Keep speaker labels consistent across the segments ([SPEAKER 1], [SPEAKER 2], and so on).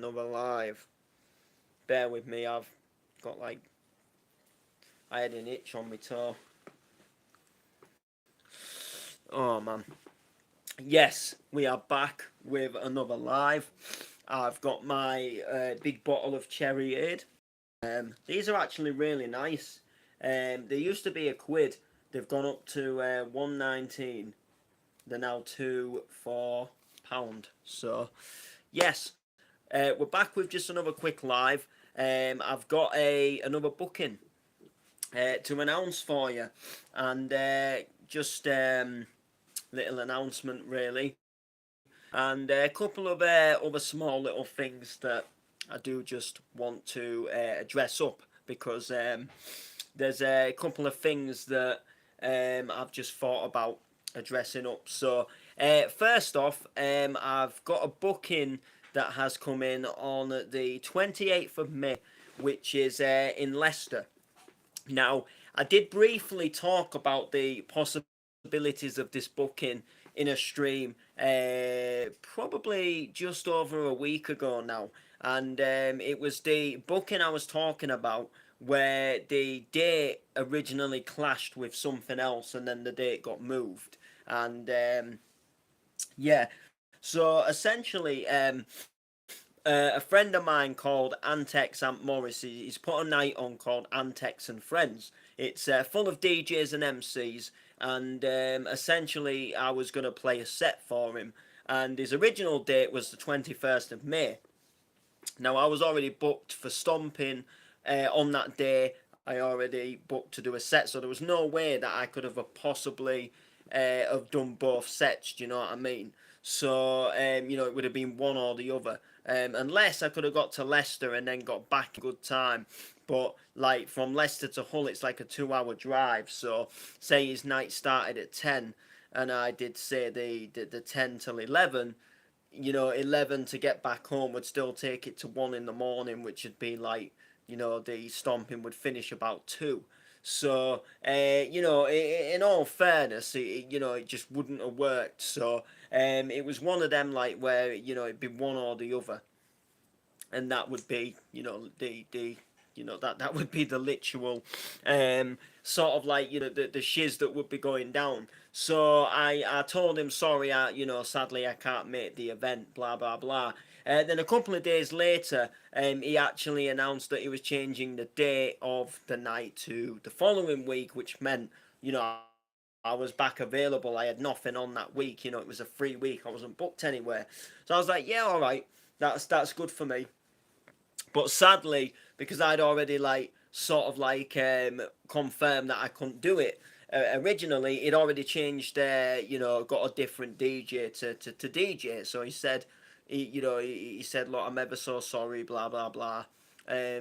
[SPEAKER 1] another live. Bear with me, I've got like, I had an itch on my toe. Oh man. Yes, we are back with another live. I've got my big bottle of Cherry Aid. These are actually really nice. They used to be a quid. They've gone up to 1.19. They're now £2 4. So, yes, we're back with just another quick live. I've got another booking to announce for you, and just little announcement really, and a couple of other small little things that I do just want to address up, because there's a couple of things that I've just thought about addressing up. So first off, I've got a booking that has come in on the 28th of May, which is in Leicester. Now, I did briefly talk about the possibilities of this booking in a stream probably just over a week ago now, and it was the booking I was talking about where the date originally clashed with something else, and then the date got moved, and yeah. So essentially, a friend of mine called Antex Ant Morris, he's put a night on called Antex and Friends. It's full of DJs and MCs, and essentially I was going to play a set for him, and his original date was the 21st of May. Now, I was already booked for Stomping on that day. I already booked to do a set, so there was no way that I could have possibly have done both sets, do you know what I mean? So, it would have been one or the other. Unless I could have got to Leicester and then got back in good time. But, like, from Leicester to Hull, it's like a 2 hour drive. So, say his night started at 10, and I did say the 10 till 11, 11 to get back home would still take it to 1 in the morning, which would be like, the Stomping would finish about 2. So, in all fairness, it just wouldn't have worked. So, it was one of them, like, where, it'd be one or the other. And that would be, that would be the literal sort of like, the shiz that would be going down. So I told him, sorry, sadly I can't make the event, blah blah blah. Then a couple of days later, he actually announced that he was changing the date of the night to the following week, which meant, I was back available. I had nothing on that week. It was a free week. I wasn't booked anywhere. So I was like, yeah, all right, that's good for me. But sadly, because I'd already like sort of like confirmed that I couldn't do it. Originally, he'd already changed, got a different DJ to DJ. So he said, he said, look, I'm ever so sorry, blah blah blah. Why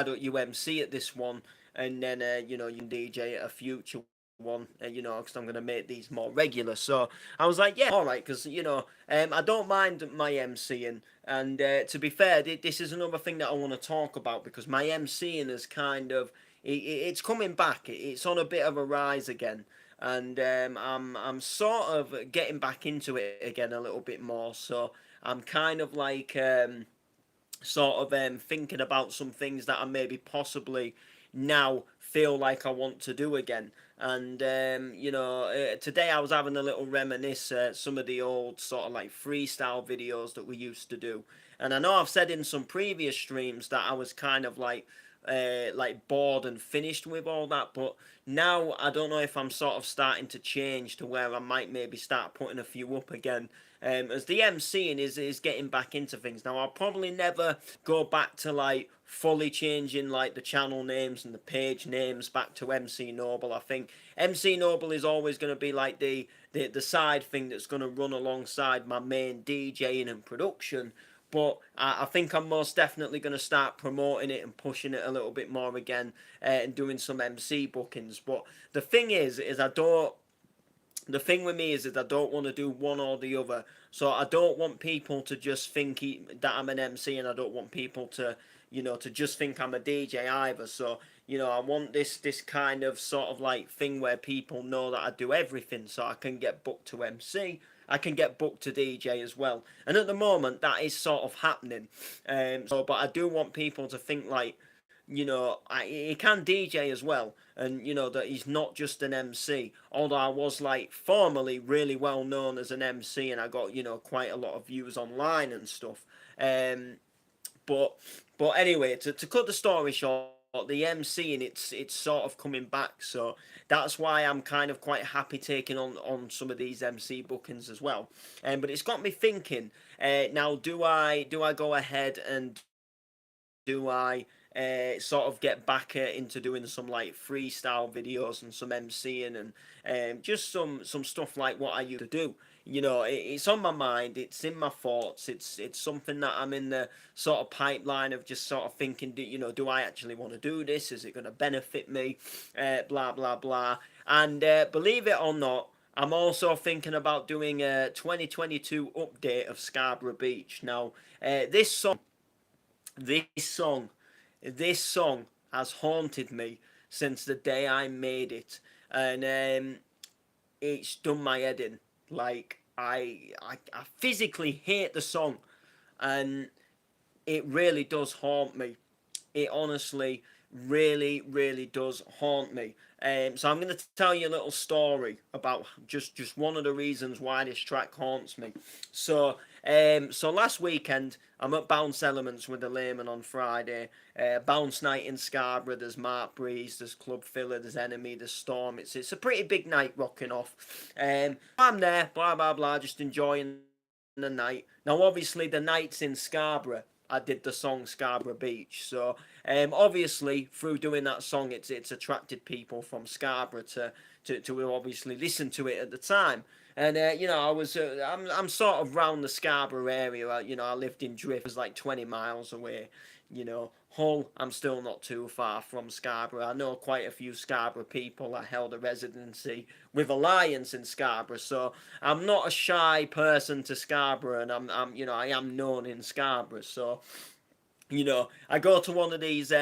[SPEAKER 1] don't you MC at this one, and then you can DJ at a future one, because I'm going to make these more regular. So I was like, yeah, all right, because, I don't mind my MCing. And to be fair, this is another thing that I want to talk about, because my MCing is kind of, it's coming back. It's on a bit of a rise again. And I'm sort of getting back into it again a little bit more. So I'm kind of like sort of thinking about some things that I maybe possibly now feel like I want to do again. And today I was having a little reminisce some of the old sort of like freestyle videos that we used to do. And I know I've said in some previous streams that I was kind of like bored and finished with all that, but now I don't know if I'm sort of starting to change to where I might maybe start putting a few up again. As the MCing is getting back into things now, I'll probably never go back to like fully changing like the channel names and the page names back to MC Noble. I think MC Noble is always going to be like the side thing that's going to run alongside my main DJing and production. But I think I'm most definitely going to start promoting it and pushing it a little bit more again, and doing some MC bookings. But the thing is I don't. The thing with me is I don't want to do one or the other. So I don't want people to just think that I'm an MC, and I don't want people to, to just think I'm a DJ either. So, I want this kind of sort of like thing where people know that I do everything, so I can get booked to MC, I can get booked to DJ as well. And at the moment, that is sort of happening. But I do want people to think like, he can DJ as well, and that he's not just an MC. Although I was like formerly really well known as an MC, and I got quite a lot of views online and stuff. Um, but anyway, to cut the story short, the MCing it's sort of coming back, so that's why I'm kind of quite happy taking on some of these MC bookings as well. But it's got me thinking. Now, do I go ahead and do I sort of get back into doing some like freestyle videos and some MCing and just some stuff like what I used to do. It's on my mind. It's in my thoughts. It's something that I'm in the sort of pipeline of just sort of thinking. Do I actually want to do this? Is it going to benefit me? Blah blah blah. And believe it or not, I'm also thinking about doing a 2022 update of Scarborough Beach. Now, this song, this song has haunted me since the day I made it, and it's done my head in. Like I physically hate the song, and it really does haunt me. It honestly really, really does haunt me. So I'm going to tell you a little story about just one of the reasons why this track haunts me. So last weekend I'm at Bounce Elements with the Layman on Friday. Bounce night in Scarborough. There's Mark Breeze, there's Club Filler, there's Enemy, there's Storm. It's a pretty big night rocking off. I'm there, blah blah blah, just enjoying the night. Now obviously the night's in Scarborough. I did the song Scarborough Beach. So obviously through doing that song, it's attracted people from Scarborough to obviously listen to it at the time. And I'm sort of round the Scarborough area. I lived in Drift, it was like 20 miles away. Hull, I'm still not too far from Scarborough. I know quite a few Scarborough people. I held a residency with Alliance in Scarborough, so I'm not a shy person to Scarborough, and I am known in Scarborough. So I go to one of these,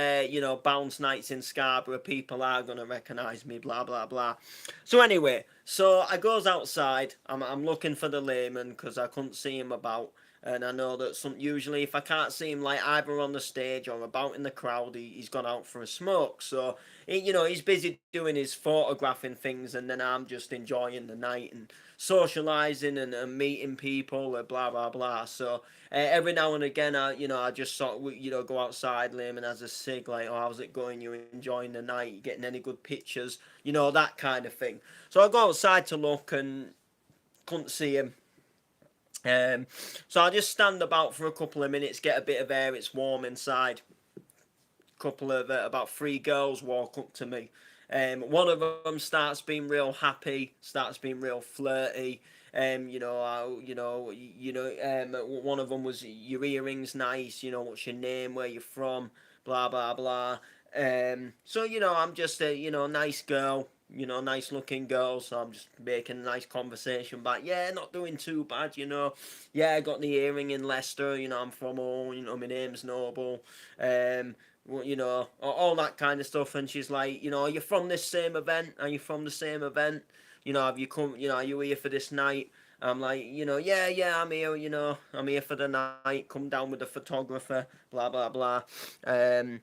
[SPEAKER 1] bounce nights in Scarborough, people are going to recognise me, blah, blah, blah. So anyway, so I goes outside, I'm looking for the Layman, because I couldn't see him about, and I know that usually if I can't see him, like, either on the stage or about in the crowd, he's gone out for a smoke, so, he's busy doing his photographing things, and then I'm just enjoying the night, and socialising and meeting people, blah, blah, blah, so... every now and again, I just sort of, go outside, Layman has a cig, like, oh, how's it going? You enjoying the night? You getting any good pictures? That kind of thing. So I go outside to look and couldn't see him. So I just stand about for a couple of minutes, get a bit of air. It's warm inside. Couple of about 3 girls walk up to me. One of them starts being real happy, starts being real flirty. One of them was, your earrings nice, what's your name, where you from, blah, blah, blah. So, I'm just a, nice girl, nice looking girl, so I'm just making a nice conversation back. Yeah, not doing too bad, Yeah, I got the earring in Leicester, I'm from Hull, my name's Noble. All that kind of stuff. And she's like, are you from this same event? Are you from the same event? Have you come, are you here for this night? I'm like, yeah, I'm here, I'm here for the night, come down with the photographer, blah, blah, blah. And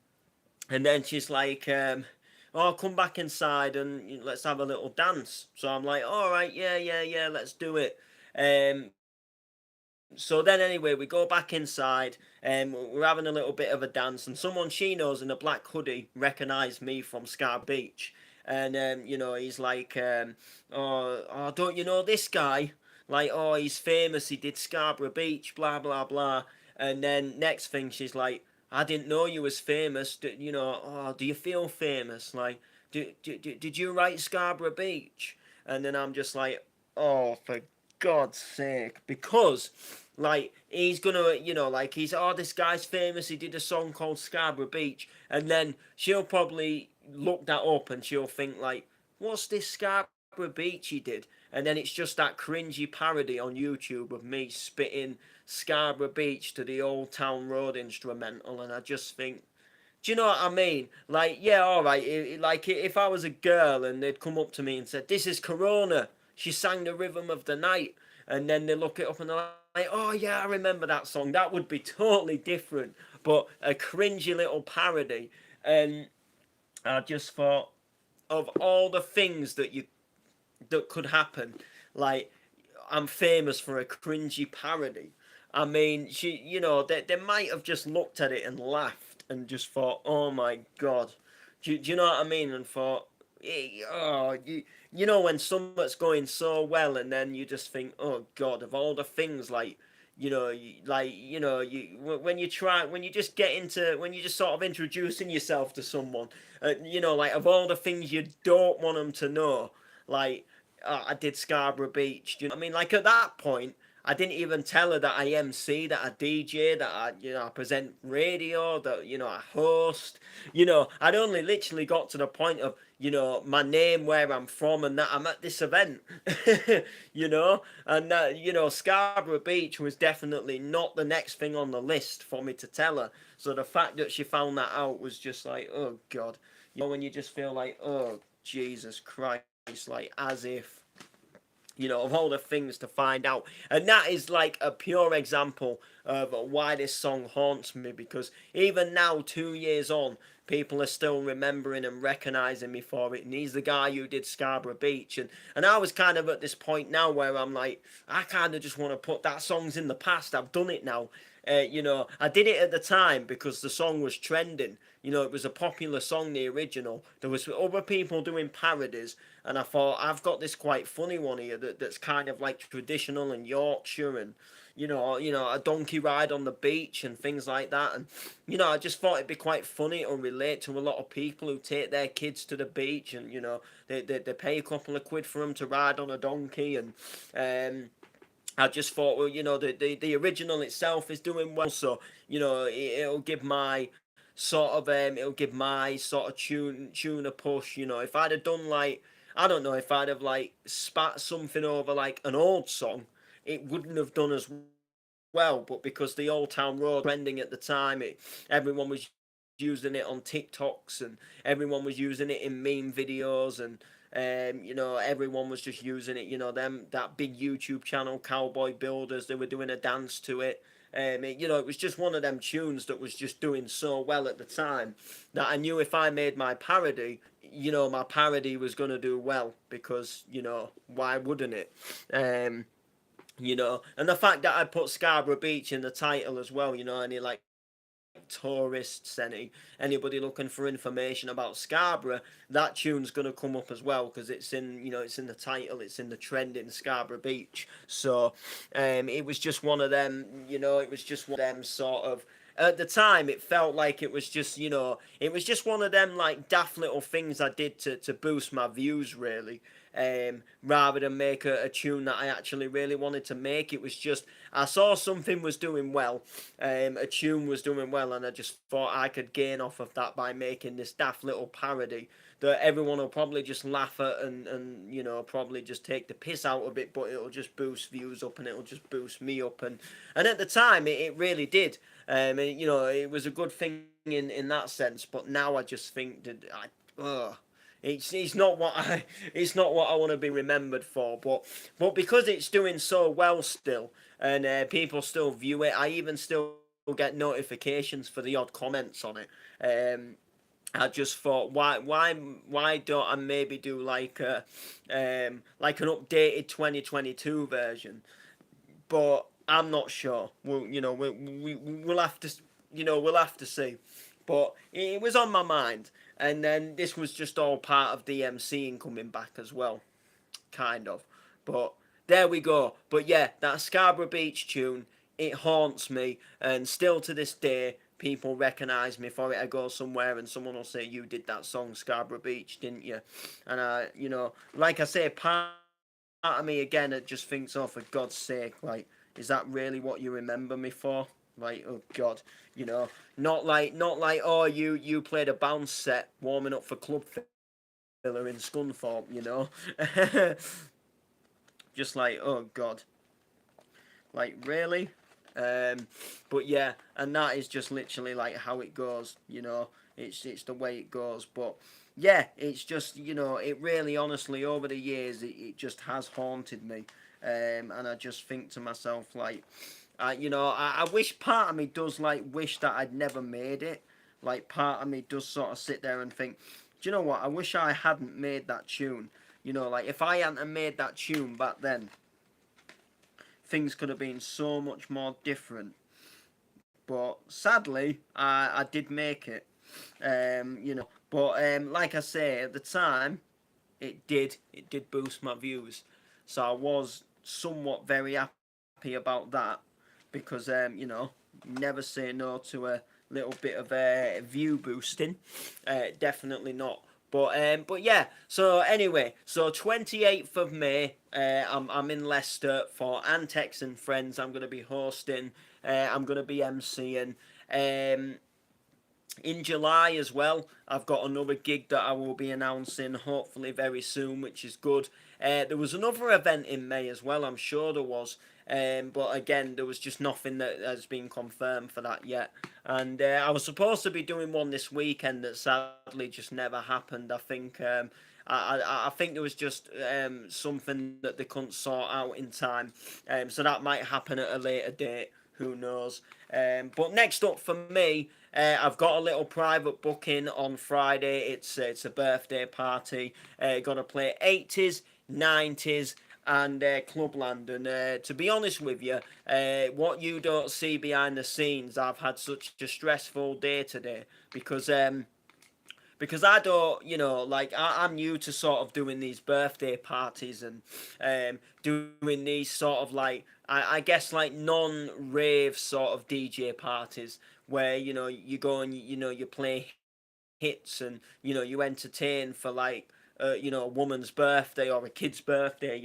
[SPEAKER 1] then she's like, oh, come back inside and let's have a little dance. So I'm like, all right, yeah, let's do it. So then anyway, we go back inside and we're having a little bit of a dance, and someone she knows in a black hoodie recognised me from Scar Beach. And, he's like, oh, don't you know this guy? Like, oh, he's famous, he did Scarborough Beach, blah, blah, blah. And then next thing, she's like, I didn't know you was famous. Do you feel famous? Like, did you write Scarborough Beach? And then I'm just like, oh, for God's sake. Because, like, he's gonna, like, this guy's famous, he did a song called Scarborough Beach. And then she'll probably look that up and she'll think, like, what's this Scarborough Beach he did? And then it's just that cringy parody on YouTube of me spitting Scarborough Beach to the Old Town Road instrumental, and I just think, do you know what I mean? Like, yeah, all right. Like, if I was a girl and they'd come up to me and said, "This is Corona. She sang the rhythm of the night," and then they look it up and they're like, oh yeah, I remember that song. That would be totally different, but a cringy little parody. And I just thought of all the things that could happen, like I'm famous for a cringy parody. I mean, they might have just looked at it and laughed and just thought, oh my god. Do you know what I mean? And thought, oh, you know when something's going so well and then you just think, oh god, of all the things like, when you just get into, when you just sort of introducing yourself to someone, like of all the things you don't want them to know, like, I did Scarborough Beach. Do you know what I mean? Like at that point, I didn't even tell her that I MC, that I DJ, that I present radio, that, I host. I'd only literally got to the point of, my name, where I'm from, and that I'm at this event. And that, Scarborough Beach was definitely not the next thing on the list for me to tell her. So the fact that she found that out was just like, oh God. When you just feel like, oh Jesus Christ, like as if, of all the things to find out. And that is like a pure example of why this song haunts me, because even now, 2 years on, people are still remembering and recognizing me for it. And he's the guy who did Scarborough Beach. And I was kind of at this point now where I'm like, I kind of just want to put that song's in the past. I've done it now. I did it at the time because the song was trending. It was a popular song, the original. There was other people doing parodies, and I thought, I've got this quite funny one here that's kind of like traditional and Yorkshire, and a donkey ride on the beach and things like that. And I just thought it'd be quite funny to relate to a lot of people who take their kids to the beach, and they pay a couple of quid for them to ride on a donkey. And I just thought, well, the original itself is doing well, so it'll give my tune a push. If I'd have done like, I don't know, if I'd have like spat something over like an old song, it wouldn't have done as well. But because the Old Town Road trending at the time, everyone was using it on TikToks, and everyone was using it in meme videos, and everyone was just using it. That big YouTube channel, Cowboy Builders, they were doing a dance to it. It was just one of them tunes that was just doing so well at the time that I knew if I made my parody, my parody was going to do well, because, why wouldn't it? And the fact that I put Scarborough Beach in the title as well, any like tourists, anybody looking for information about Scarborough, that tune's gonna come up as well, because it's in the title, it's in the trend in Scarborough Beach. So it was just one of them, it was just one of them sort of, at the time it felt like it was just, it was just one of them like daft little things I did to boost my views, really. Rather than make a tune that I actually really wanted to make. It was just, I saw something was doing well, a tune was doing well, and I just thought I could gain off of that by making this daft little parody that everyone will probably just laugh at, and probably just take the piss out of it, but it'll just boost views up, and it'll just boost me up. And at the time it really did. It was a good thing in that sense, but now I just think that it's not what I want to be remembered for, but because it's doing so well still, and people still view it, I even still get notifications for the odd comments on it. I just thought, why don't I maybe do like like an updated 2022 version? But I'm not sure. We'll have to, we'll have to see. But it was on my mind, and then this was just all part of the MCing coming back as well, kind of. But there we go. But yeah, that Scarborough Beach tune, it haunts me, and still to this day, people recognise me for it. I go somewhere and someone will say, "You did that song Scarborough Beach, didn't you?" And like I say, part of me again, it just thinks, "Oh, for God's sake, like, is that really what you remember me for?" Like, oh God, not like, oh, you played a bounce set warming up for Club Filler in Scunthorpe, just like, oh God, like, really. But yeah, and that is just literally like how it goes, it's the way it goes. But yeah, it's just, it really honestly over the years, it just has haunted me. And I just think to myself like, I wish part of me does like wish that I'd never made it. Like part of me does sort of sit there and think, do you know what? I wish I hadn't made that tune. Like if I hadn't made that tune back then, things could have been so much more different. But sadly, I did make it. But like I say, at the time, it did boost my views, so I was somewhat very happy about that because never say no to a little bit of view boosting, definitely not. But yeah. So anyway, so 28th of May, I'm in Leicester for Antex and Friends. I'm gonna be hosting. I'm gonna be emceeing. Um, in July as well, I've got another gig that I will be announcing hopefully very soon, which is good. There was another event in May as well, I'm sure there was. But again, there was just nothing that has been confirmed for that yet. And I was supposed to be doing one this weekend that sadly just never happened. I think I think there was just something that they couldn't sort out in time. So that might happen at a later date. Who knows? But next up for me, I've got a little private booking on Friday. It's a birthday party. Gonna play 80s, 90s, and Clubland. And to be honest with you, what you don't see behind the scenes, I've had such a stressful day today because I don't, like I'm new to sort of doing these birthday parties and doing these sort of like I guess like non-rave sort of DJ parties where you go and you play hits and you entertain for like a woman's birthday or a kid's birthday.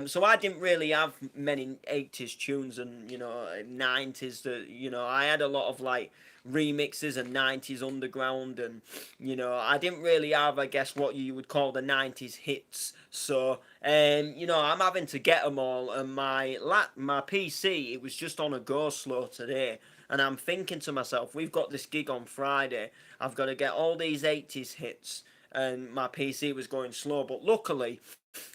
[SPEAKER 1] So I didn't really have many 80s tunes and 90s that I had a lot of like remixes and 90s underground and I didn't really have, I guess, what you would call the 90s hits. So I'm having to get them all, and my PC, it was just on a go slow today. And I'm thinking to myself, we've got this gig on Friday. I've got to get all these 80s hits, and my PC was going slow. But luckily,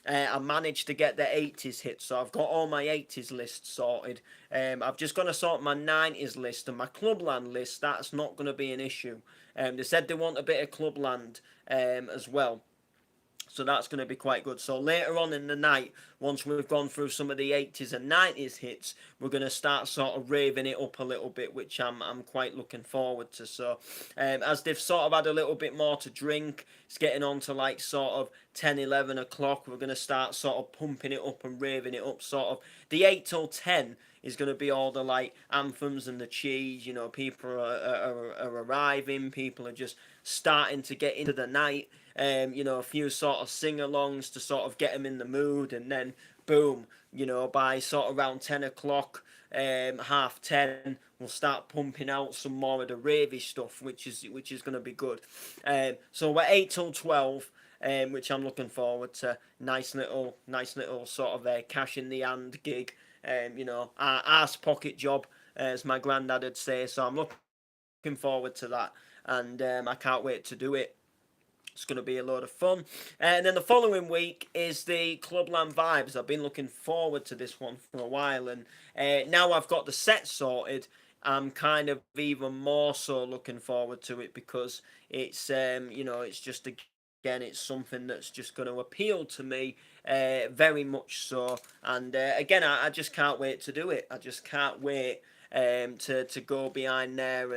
[SPEAKER 1] I managed to get the 80s hits, so I've got all my 80s lists sorted. I've just got to sort my 90s list and my Clubland list. That's not going to be an issue. They said they want a bit of Clubland as well. So that's going to be quite good. So later on in the night, once we've gone through some of the 80s and 90s hits, we're going to start sort of raving it up a little bit, which I'm quite looking forward to. So as they've sort of had a little bit more to drink, it's getting on to like sort of 10, 11 o'clock. We're going to start sort of pumping it up and raving it up. Sort of the 8 till 10 is going to be all the like anthems and the cheese. People are arriving. People are just starting to get into the night. A few sort of sing-alongs to sort of get them in the mood, and then boom, by sort of around 10 o'clock, half 10, we'll start pumping out some more of the ravey stuff, which is going to be good. So we're 8 till 12. Which I'm looking forward to. Nice little sort of cash in the hand gig. Arse pocket job, as my granddad would say. So I'm looking forward to that, and I can't wait to do it. It's going to be a load of fun. And then the following week is the Clubland Vibes. I've been looking forward to this one for a while, and now I've got the set sorted. I'm kind of even more so looking forward to it because it's it's just again it's something that's just going to appeal to me very much so. And again, I just can't wait to do it. I just can't wait to go behind there.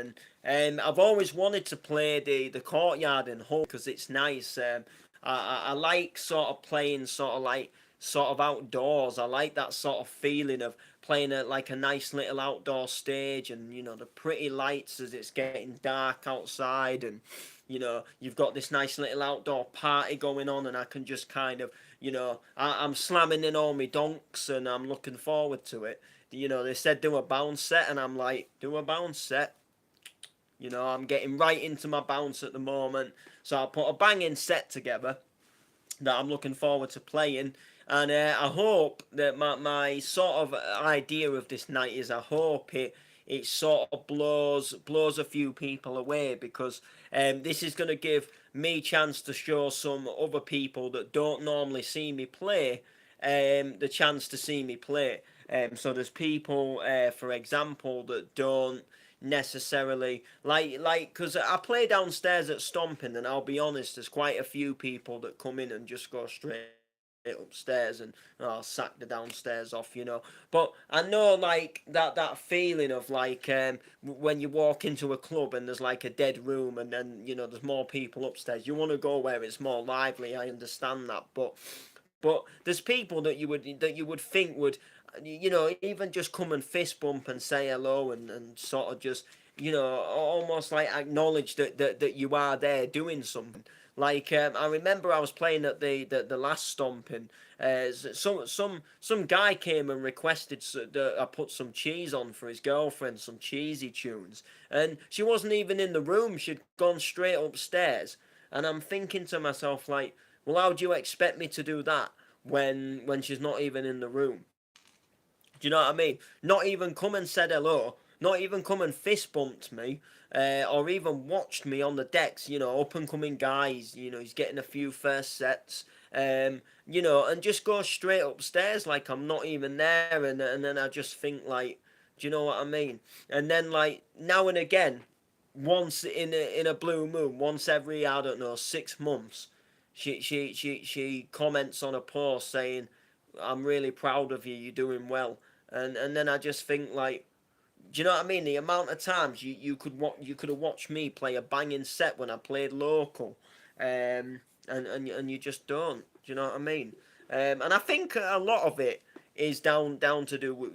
[SPEAKER 1] And I've always wanted to play the courtyard in Hull because it's nice. I like sort of playing sort of outdoors. I like that sort of feeling of playing at like a nice little outdoor stage, and the pretty lights as it's getting dark outside, and you've got this nice little outdoor party going on, and I can just kind of I'm slamming in all my donks, and I'm looking forward to it. They said do a bounce set, and I'm like, do a bounce set. I'm getting right into my bounce at the moment. So I'll put a banging set together that I'm looking forward to playing. And I hope that my sort of idea of this night is I hope it sort of blows a few people away, because this is going to give me chance to show some other people that don't normally see me play the chance to see me play. So there's people, for example, that don't necessarily like because I play downstairs at Stomping, and I'll be honest, there's quite a few people that come in and just go straight upstairs and sack the downstairs off, But I know like that feeling of like when you walk into a club and there's like a dead room and then there's more people upstairs. You want to go where it's more lively. I understand that, but there's people that you would think would even just come and fist bump and say hello and sort of just almost like acknowledge that you are there doing something. Like I remember I was playing at the last Stomping. Some guy came and requested that I put some cheese on for his girlfriend, some cheesy tunes, and she wasn't even in the room. She'd gone straight upstairs, and I'm thinking to myself like, well, how do you expect me to do that when she's not even in the room? Do you know what I mean? Not even come and said hello. Not even come and fist bumped me, or even watched me on the decks. Up and coming guys. He's getting a few first sets. And just go straight upstairs like I'm not even there, and then I just think like, do you know what I mean? And then like now and again, once in a blue moon, once every I don't know 6 months, she comments on a post saying, "I'm really proud of you. You're doing well." And then I just think like, do you know what I mean? The amount of times you could have watched me play a banging set when I played local, and you just don't. Do you know what I mean? And I think a lot of it is down to do with,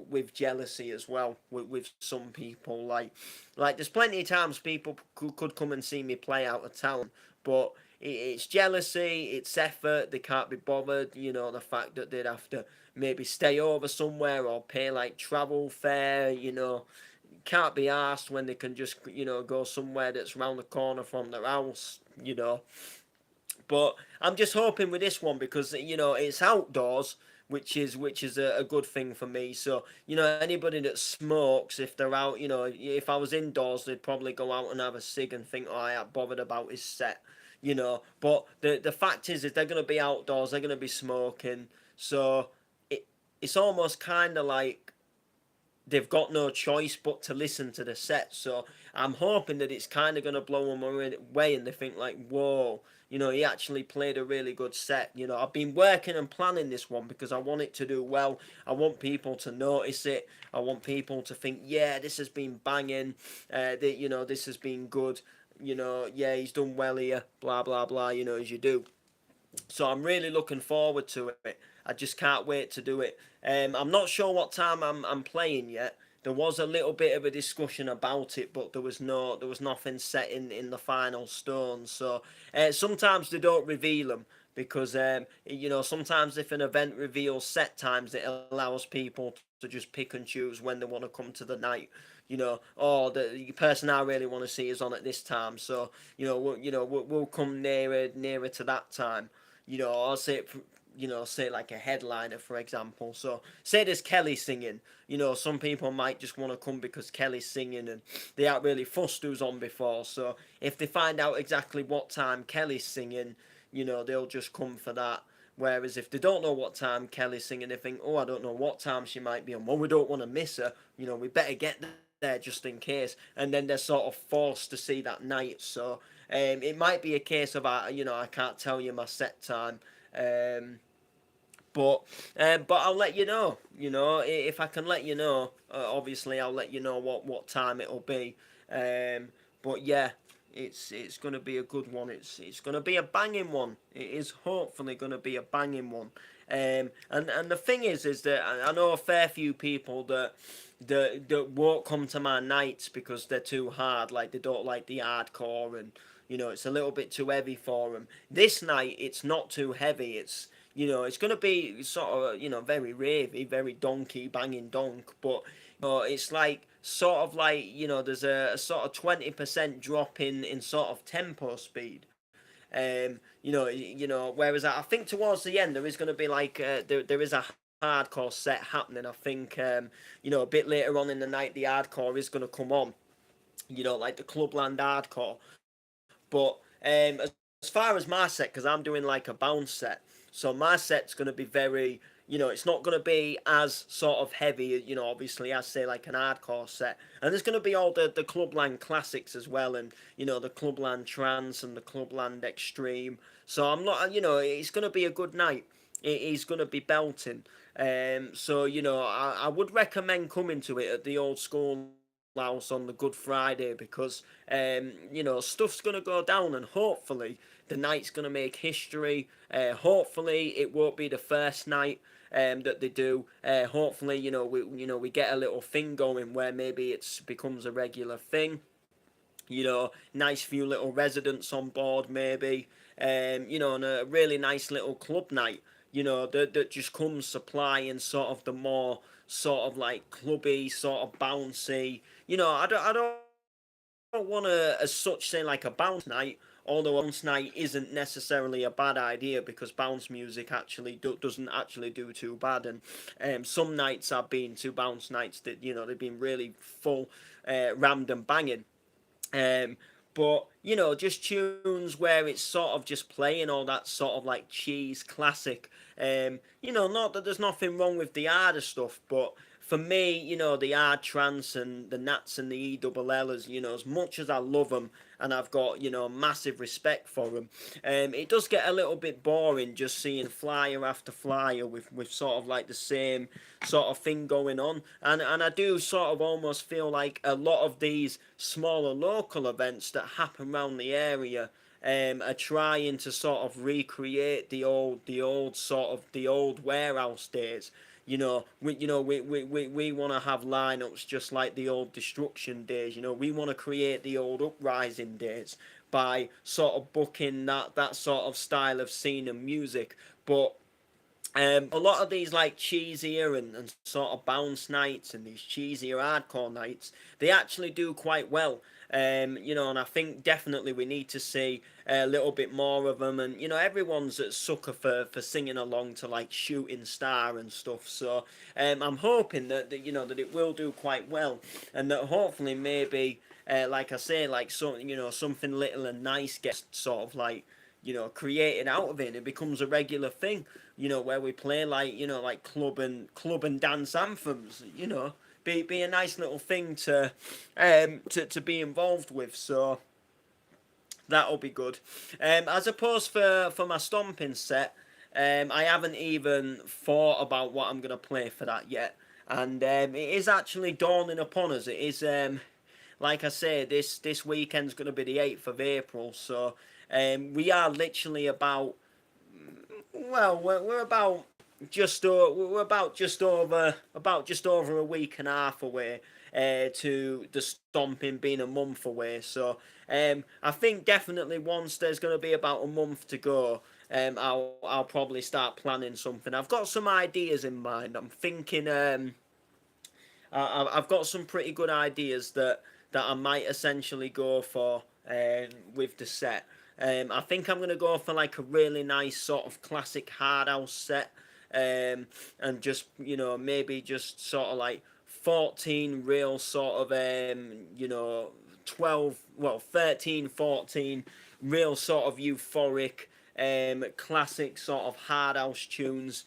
[SPEAKER 1] with jealousy as well with some people. Like there's plenty of times people could come and see me play out of town, but it's jealousy, it's effort. They can't be bothered. The fact that they'd have to maybe stay over somewhere or pay like travel fare. Can't be asked when they can just go somewhere that's round the corner from their house. But I'm just hoping with this one because it's outdoors, which is a good thing for me. So anybody that smokes, if they're out, if I was indoors, they'd probably go out and have a cig and think, oh, I ain't bothered about his set. But the fact is they're gonna be outdoors, they're gonna be smoking, so it's almost kind of like they've got no choice but to listen to the set. So I'm hoping that it's kind of going to blow them away and they think like, whoa, he actually played a really good set. I've been working and planning this one because I want it to do well. I want people to notice it. I want people to think, yeah, this has been banging. This has been good. Yeah, he's done well here. Blah blah blah. As you do. So I'm really looking forward to it. I just can't wait to do it. I'm not sure what time I'm playing yet. There was a little bit of a discussion about it, but there was nothing set in the final stone. So sometimes they don't reveal them because sometimes if an event reveals set times, it allows people to just pick and choose when they want to come to the night. Or the person I really want to see is on at this time. So we'll come nearer to that time. I'll say it, say like a headliner, for example. So, say there's Kelly singing. Some people might just want to come because Kelly's singing and they aren't really fussed who's on before. So, if they find out exactly what time Kelly's singing, they'll just come for that. Whereas if they don't know what time Kelly's singing, they think, oh, I don't know what time she might be on. Well, we don't want to miss her. We better get there just in case. And then they're sort of forced to see that night. So, it might be a case of, I can't tell you my set time. But I'll let you know. If I can let you know, obviously I'll let you know what time it'll be. But yeah, it's gonna be a good one. It's gonna be a banging one. It is hopefully gonna be a banging one. And the thing is that I know a fair few people that won't come to my nights because they're too hard. Like they don't like the hardcore and it's a little bit too heavy for them. This night it's not too heavy. It's going to be sort of, very ravey, very donkey, banging donk, but it's like, sort of like, there's a sort of 20% drop in sort of tempo speed. Whereas I think towards the end there is going to be like, there is a hardcore set happening. I think, a bit later on in the night, the hardcore is going to come on, like the Clubland hardcore. But as far as my set, because I'm doing like a bounce set, So my set's going to be very, it's not going to be as sort of heavy, obviously, as say like an hardcore set. And there's going to be all the Clubland classics as well, and the Clubland Trance and the Clubland Extreme. So I'm not, it's going to be a good night. It is going to be belting. So I would recommend coming to it at the Old School House on the Good Friday, because stuff's gonna go down, and hopefully the night's gonna make history. Hopefully it won't be the first night that they do. Hopefully we get a little thing going where maybe it becomes a regular thing. Nice few little residents on board maybe. And a really nice little club night. That just comes supplying sort of the more sort of like clubby, sort of bouncy. I don't want to, as such, say like a bounce night. Although a bounce night isn't necessarily a bad idea, because bounce music actually doesn't actually do too bad. And some nights I've been to bounce nights that they've been really full, rammed and banging. Um, but just tunes where it's sort of just playing all that sort of like cheese classic. Not that there's nothing wrong with the harder stuff, but for me, the hard trance and the Nats and the ELLs, as much as I love them and I've got massive respect for them, it does get a little bit boring just seeing flyer after flyer with sort of like the same sort of thing going on. And I do sort of almost feel like a lot of these smaller local events that happen around the area are trying to sort of recreate the old warehouse days. We want to have lineups just like the old Destruction days. We want to create the old Uprising days by sort of booking that sort of style of scene and music. But a lot of these like cheesier and sort of bounce nights and these cheesier hardcore nights, they actually do quite well. And I think definitely we need to see a little bit more of them. And everyone's a sucker for singing along to like Shooting Star and stuff. So I'm hoping that it will do quite well, and that hopefully maybe like I say, like something little and nice gets sort of like created out of it, and it becomes a regular thing, where we play like club and dance anthems, be a nice little thing to be involved with. So that'll be good. As opposed for my stomping set, I haven't even thought about what I'm gonna play for that yet, and it is actually dawning upon us. It is like I say, this weekend's gonna be the 8th of April, so we are literally we're about just over a week and a half away, to the stomping being a month away. So I think definitely once there's going to be about a month to go, I'll probably start planning something. I've got some ideas in mind. I'm thinking I've got some pretty good ideas that I might essentially go for with the set. I think I'm going to go for like a really nice sort of classic hard house set, and just maybe just sort of like 14 real sort of 12 13 14 real sort of euphoric classic sort of hard house tunes,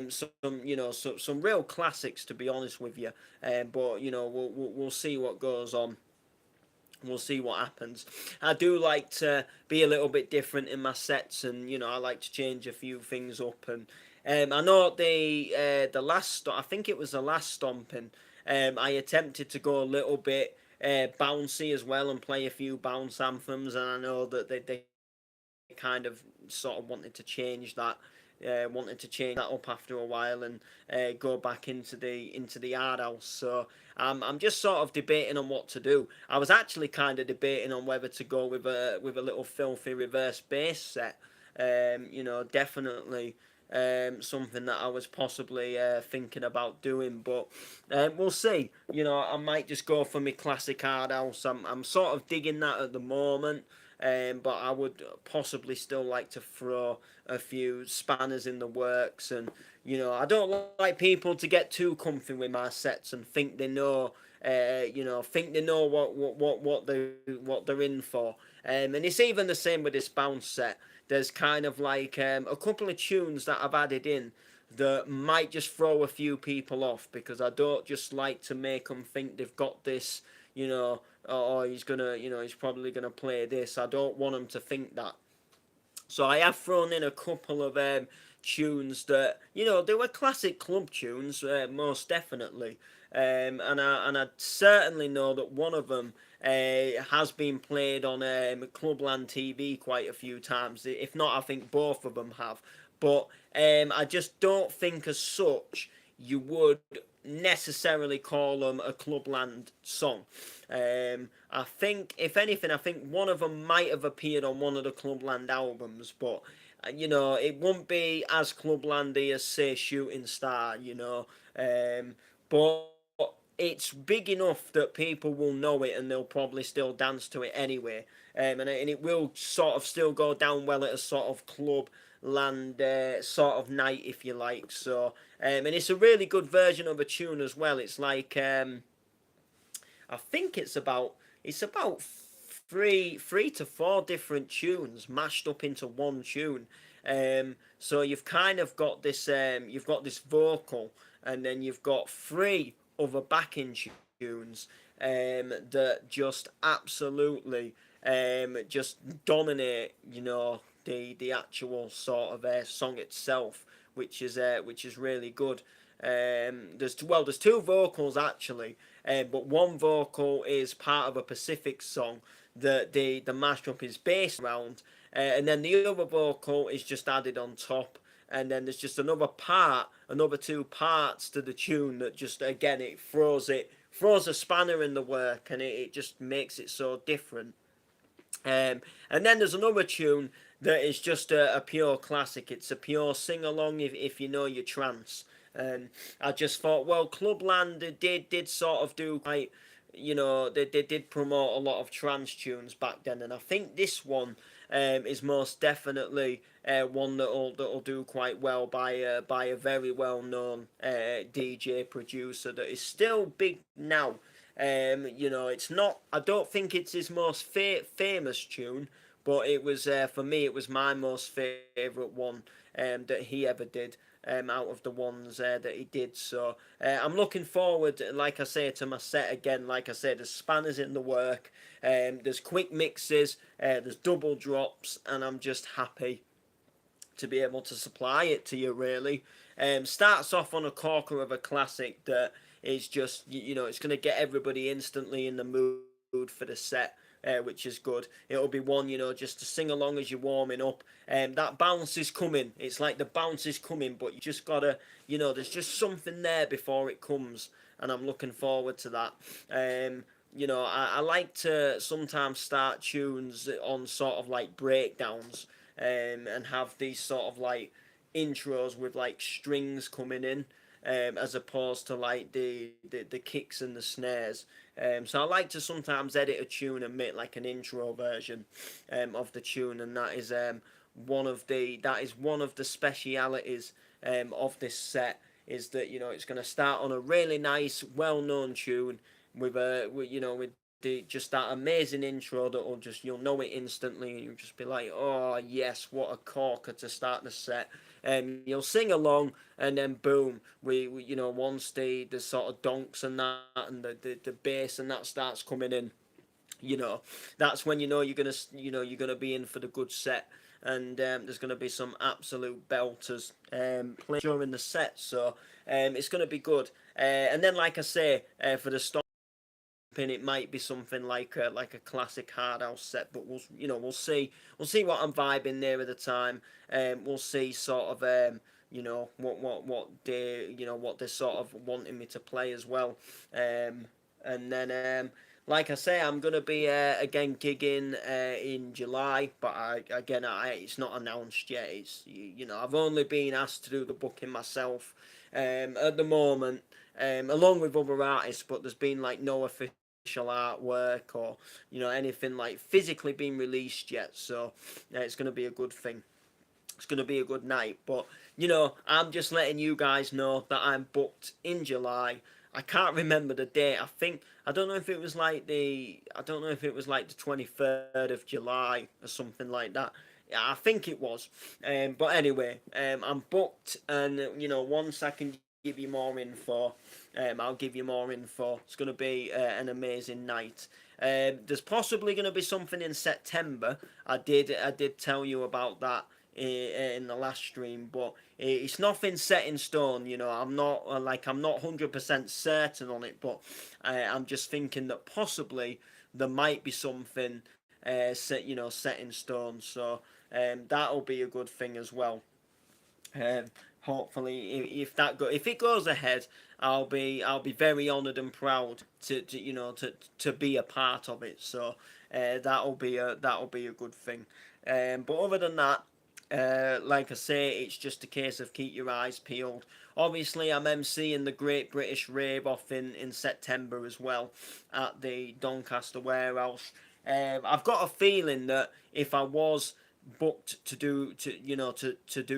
[SPEAKER 1] some real classics, to be honest with you. But we'll see what goes on. We'll see what happens. I do like to be a little bit different in my sets, and I like to change a few things up. And I know the last, I think it was the last stomping, I attempted to go a little bit bouncy as well and play a few bounce anthems, and I know that they kind of sort of wanted to change that up after a while, and go back into the art house. So I'm just sort of debating on what to do. I was actually kind of debating on whether to go with a little filthy reverse bass set. Definitely something that I was possibly thinking about doing, but we'll see. I might just go for my classic hard house. I'm sort of digging that at the moment. But I would possibly still like to throw a few spanners in the works, and I don't like people to get too comfy with my sets and think they know, what they're in for. And it's even the same with this bounce set. there's kind of like a couple of tunes that I've added in that might just throw a few people off, because I don't just like to make them think they've got this, you know, or he's gonna, he's probably gonna play this. I don't want them to think that. So I have thrown in a couple of tunes that, they were classic club tunes, most definitely. And I certainly know that one of them has been played on Clubland TV quite a few times. If not, I think both of them have. But I just don't think as such you would necessarily call them a Clubland song. I think, if anything, I think one of them might have appeared on one of the Clubland albums, but it won't be as Clublandy as, say, Shooting Star, but it's big enough that people will know it and they'll probably still dance to it anyway. And it will sort of still go down well at a sort of club land sort of night, if you like. So, and it's a really good version of a tune as well. It's like I think it's about three to four different tunes mashed up into one tune. So you've kind of got this you've got this vocal, and then you've got three other backing tunes that just absolutely just dominate, the actual sort of song itself, which is really good. There's two vocals actually, but one vocal is part of a Pacific song that the mashup is based around, and then the other vocal is just added on top. And then there's just another two parts to the tune that just, again, it throws a spanner in the work, and it just makes it so different. And then there's another tune that is just a pure classic. It's a pure sing along if you know your trance. And I just thought, well, Clubland did sort of do quite, they did promote a lot of trance tunes back then, and I think this one is most definitely one that'll do quite well by a very well known DJ producer that is still big now. It's not. I don't think it's his most famous tune, but it was for me. It was my most favourite one that he ever did. Out of the ones that he did, so I'm looking forward, like I say, to my set again. Like I said, there's spanners in the work, there's quick mixes, there's double drops, and I'm just happy to be able to supply it to you, really. Starts off on a corker of a classic that is just, it's going to get everybody instantly in the mood for the set, which is good. It'll be one, just to sing along as you're warming up. That bounce is coming. It's like the bounce is coming, but you just gotta, there's just something there before it comes, and I'm looking forward to that. I like to sometimes start tunes on sort of like breakdowns, and have these sort of like intros with like strings coming in, as opposed to like the kicks and the snares. So I like to sometimes edit a tune and make like an intro version of the tune, and that is one of the specialities of this set, is that it's going to start on a really nice, well-known tune with just that amazing intro that will just, you'll know it instantly, and you'll just be like, oh yes, what a corker to start the set. You'll sing along, and then boom, we once the sort of donks and that, and the bass and that starts coming in, that's when you're gonna be in for the good set. And there's going to be some absolute belters playing during the set, so it's going to be good. And then, like I say, for the stop, it might be something like a classic hard house set, but we'll see what I'm vibing near at the time. We'll see sort of what they're sort of wanting me to play as well. And then like I say, I'm gonna be again gigging in July, but it's not announced yet. I've only been asked to do the booking myself at the moment, along with other artists, but there's been like no official artwork or anything like physically being released yet. So it's going to be a good thing. It's going to be a good night. But I'm just letting you guys know that I'm booked in July. I can't remember the date. I don't know if it was like the 23rd of July or something like that. Yeah, I think it was. But anyway, I'm booked, and once I can give you more info, I'll give you more info. It's going to be an amazing night. There's possibly going to be something in September. I did tell you about that in the last stream, but it's nothing set in stone. I'm not 100% certain on it, but I'm just thinking that possibly there might be something set in stone. So that'll be a good thing as well. Um, Hopefully, if it goes ahead, I'll be very honoured and proud to be a part of it. So that'll be a good thing. But other than that, like I say, it's just a case of keep your eyes peeled. Obviously, I'm emceeing the Great British Rave off in September as well at the Doncaster Warehouse. I've got a feeling that if I was booked to do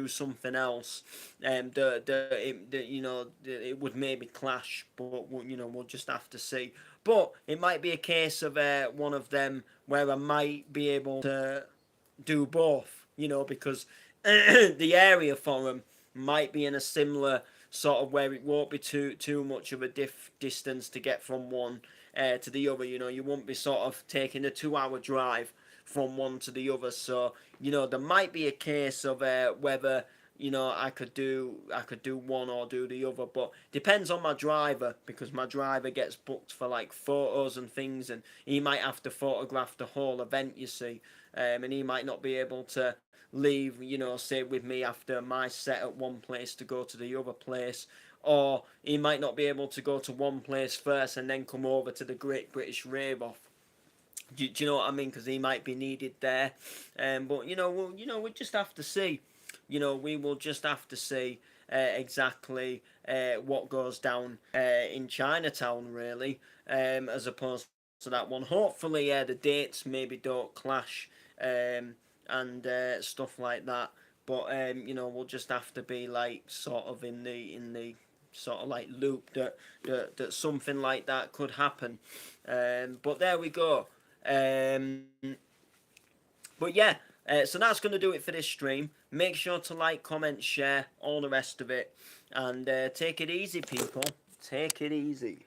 [SPEAKER 1] something else, it would maybe clash, but we'll just have to see. But it might be a case of one of them where I might be able to do both, because the area for them might be in a similar sort of where it won't be too much of a distance to get from one to the other. You won't be sort of taking a 2 hour drive from one to the other. So there might be a case of whether I could do one or do the other, but depends on my driver, because my driver gets booked for like photos and things, and he might have to photograph the whole event, you see, and he might not be able to leave, say with me after my set at one place to go to the other place, or he might not be able to go to one place first and then come over to the Great British Rave Off. Do you know what I mean? Because he might be needed there, but we just have to see. We will just have to see exactly what goes down in Chinatown, really, as opposed to that one. Hopefully, the dates maybe don't clash, and stuff like that. But we'll just have to be like sort of in the sort of like loop that something like that could happen. But there we go. Um, but yeah, so that's going to do it for this stream. Make sure to like, comment, share, all the rest of it. And take it easy, people. Take it easy.